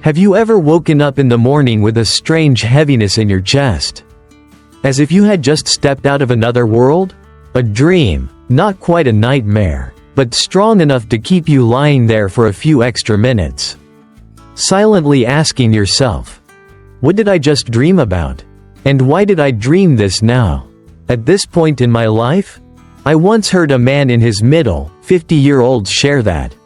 Have you ever woken up in the morning with a strange heaviness in your chest? As if you had just stepped out of another world? A dream, not quite a nightmare, but strong enough to keep you lying there for a few extra minutes. Silently asking yourself, what did I just dream about? And why did I dream this now? At this point in my life? I once heard a man in his middle, 50-year-olds share that.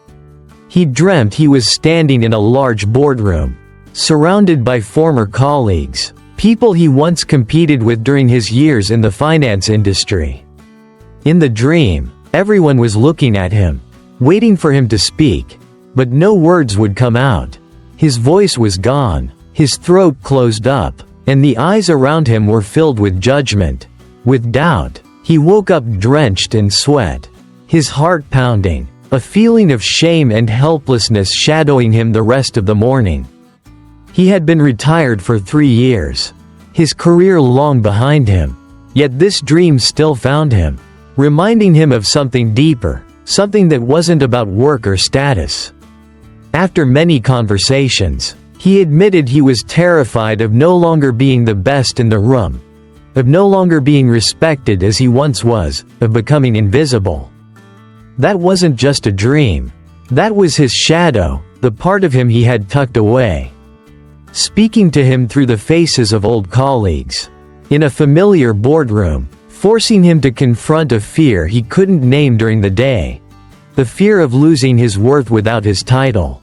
He dreamt he was standing in a large boardroom, surrounded by former colleagues, people he once competed with during his years in the finance industry. In the dream, everyone was looking at him, waiting for him to speak, but no words would come out. His voice was gone, his throat closed up, and the eyes around him were filled with judgment, with doubt. He woke up drenched in sweat, his heart pounding, a feeling of shame and helplessness shadowing him the rest of the morning. He had been retired for 3 years, his career long behind him, yet this dream still found him, reminding him of something deeper, something that wasn't about work or status. After many conversations, he admitted he was terrified of no longer being the best in the room, of no longer being respected as he once was, of becoming invisible. That wasn't just a dream. That was his shadow, the part of him he had tucked away, speaking to him through the faces of old colleagues, in a familiar boardroom, forcing him to confront a fear he couldn't name during the day, the fear of losing his worth without his title,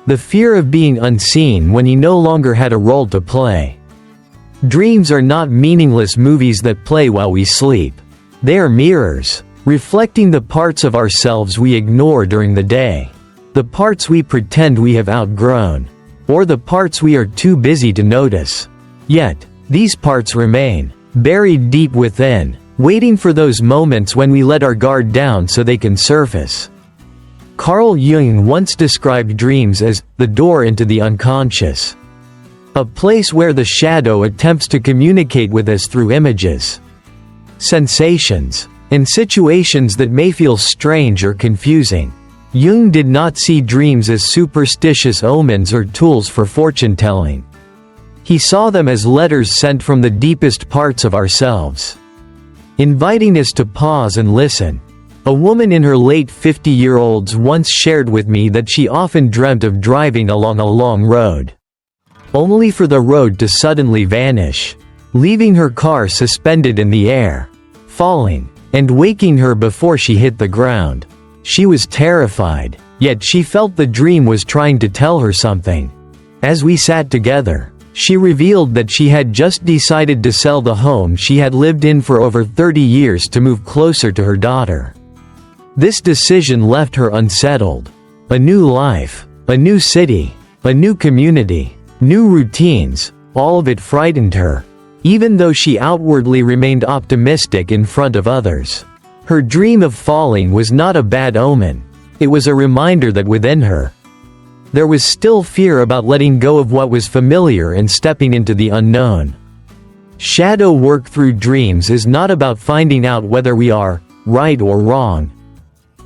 the fear of being unseen when he no longer had a role to play. Dreams are not meaningless movies that play while we sleep. They are mirrors, reflecting the parts of ourselves we ignore during the day, the parts we pretend we have outgrown, or the parts we are too busy to notice. Yet, these parts remain, buried deep within, waiting for those moments when we let our guard down so they can surface. Carl Jung once described dreams as the door into the unconscious, a place where the shadow attempts to communicate with us through images, sensations, and situations that may feel strange or confusing. Jung did not see dreams as superstitious omens or tools for fortune-telling. He saw them as letters sent from the deepest parts of ourselves, inviting us to pause and listen. A woman in her late 50-year-olds once shared with me that she often dreamt of driving along a long road, only for the road to suddenly vanish, leaving her car suspended in the air, falling, and waking her before she hit the ground. She was terrified, yet she felt the dream was trying to tell her something. As we sat together, she revealed that she had just decided to sell the home she had lived in for over 30 years to move closer to her daughter. This decision left her unsettled. A new life, a new city, a new community, new routines, all of it frightened her, even though she outwardly remained optimistic in front of others. Her dream of falling was not a bad omen. It was a reminder that within her, there was still fear about letting go of what was familiar and stepping into the unknown. Shadow work through dreams is not about finding out whether we are right or wrong,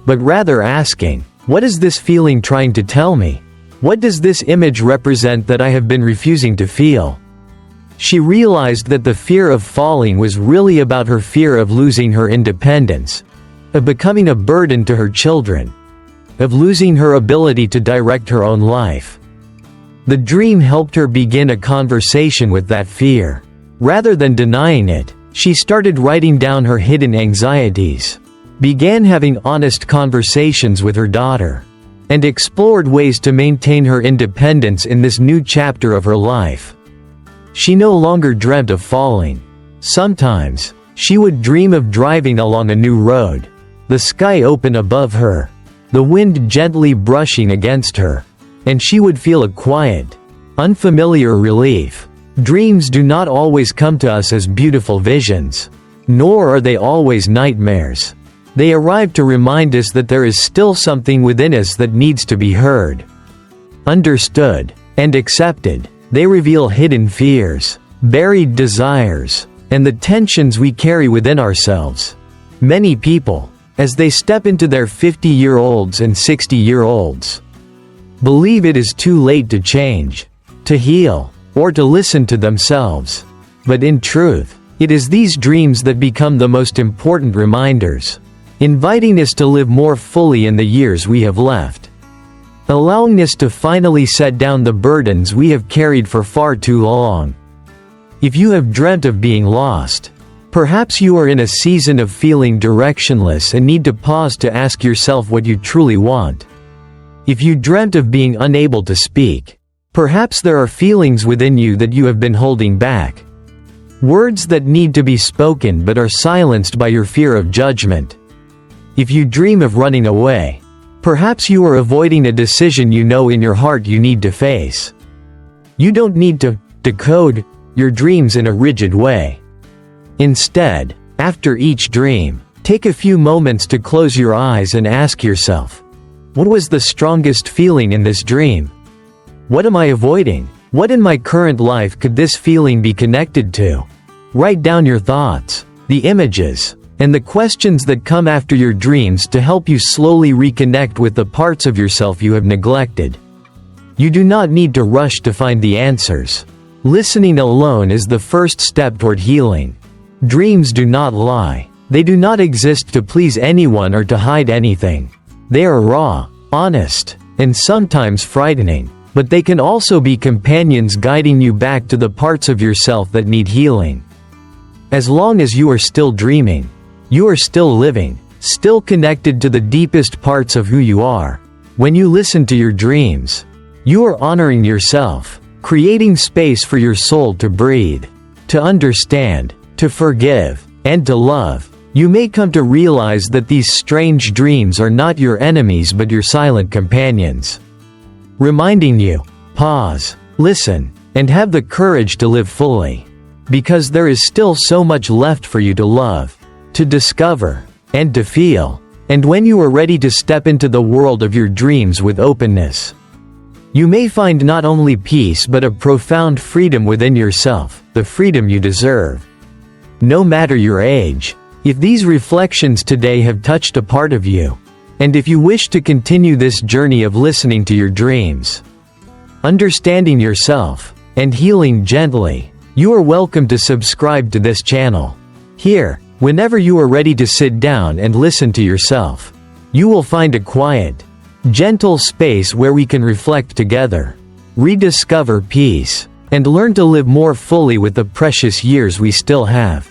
but rather asking, what is this feeling trying to tell me? What does this image represent that I have been refusing to feel? She realized that the fear of falling was really about her fear of losing her independence, of becoming a burden to her children, of losing her ability to direct her own life. The dream helped her begin a conversation with that fear. Rather than denying it, she started writing down her hidden anxieties, began having honest conversations with her daughter, and explored ways to maintain her independence in this new chapter of her life. She no longer dreamt of falling. Sometimes, she would dream of driving along a new road, the sky open above her, the wind gently brushing against her, and she would feel a quiet, unfamiliar relief. Dreams do not always come to us as beautiful visions, nor are they always nightmares. They arrive to remind us that there is still something within us that needs to be heard, understood, and accepted. They reveal hidden fears, buried desires, and the tensions we carry within ourselves. Many people, as they step into their 50-year-olds and 60-year-olds, believe it is too late to change, to heal, or to listen to themselves. But in truth, it is these dreams that become the most important reminders, inviting us to live more fully in the years we have left, allowing us to finally set down the burdens we have carried for far too long. If you have dreamt of being lost, perhaps you are in a season of feeling directionless and need to pause to ask yourself what you truly want. If you dreamt of being unable to speak, perhaps there are feelings within you that you have been holding back. Words that need to be spoken but are silenced by your fear of judgment. If you dream of running away, perhaps you are avoiding a decision you know in your heart you need to face. You don't need to decode your dreams in a rigid way. Instead, after each dream, take a few moments to close your eyes and ask yourself, what was the strongest feeling in this dream? What am I avoiding? What in my current life could this feeling be connected to? Write down your thoughts, the images, and the questions that come after your dreams to help you slowly reconnect with the parts of yourself you have neglected. You do not need to rush to find the answers. Listening alone is the first step toward healing. Dreams do not lie. They do not exist to please anyone or to hide anything. They are raw, honest, and sometimes frightening, but they can also be companions guiding you back to the parts of yourself that need healing. As long as you are still dreaming, you are still living, still connected to the deepest parts of who you are. When you listen to your dreams, you are honoring yourself, creating space for your soul to breathe, to understand, to forgive, and to love. You may come to realize that these strange dreams are not your enemies but your silent companions, reminding you, pause, listen, and have the courage to live fully. Because there is still so much left for you to love, to discover, and to feel. And when you are ready to step into the world of your dreams with openness, you may find not only peace but a profound freedom within yourself, the freedom you deserve. No matter your age, if these reflections today have touched a part of you, and if you wish to continue this journey of listening to your dreams, understanding yourself, and healing gently, you are welcome to subscribe to this channel. Here, whenever you are ready to sit down and listen to yourself, you will find a quiet, gentle space where we can reflect together, rediscover peace, and learn to live more fully with the precious years we still have.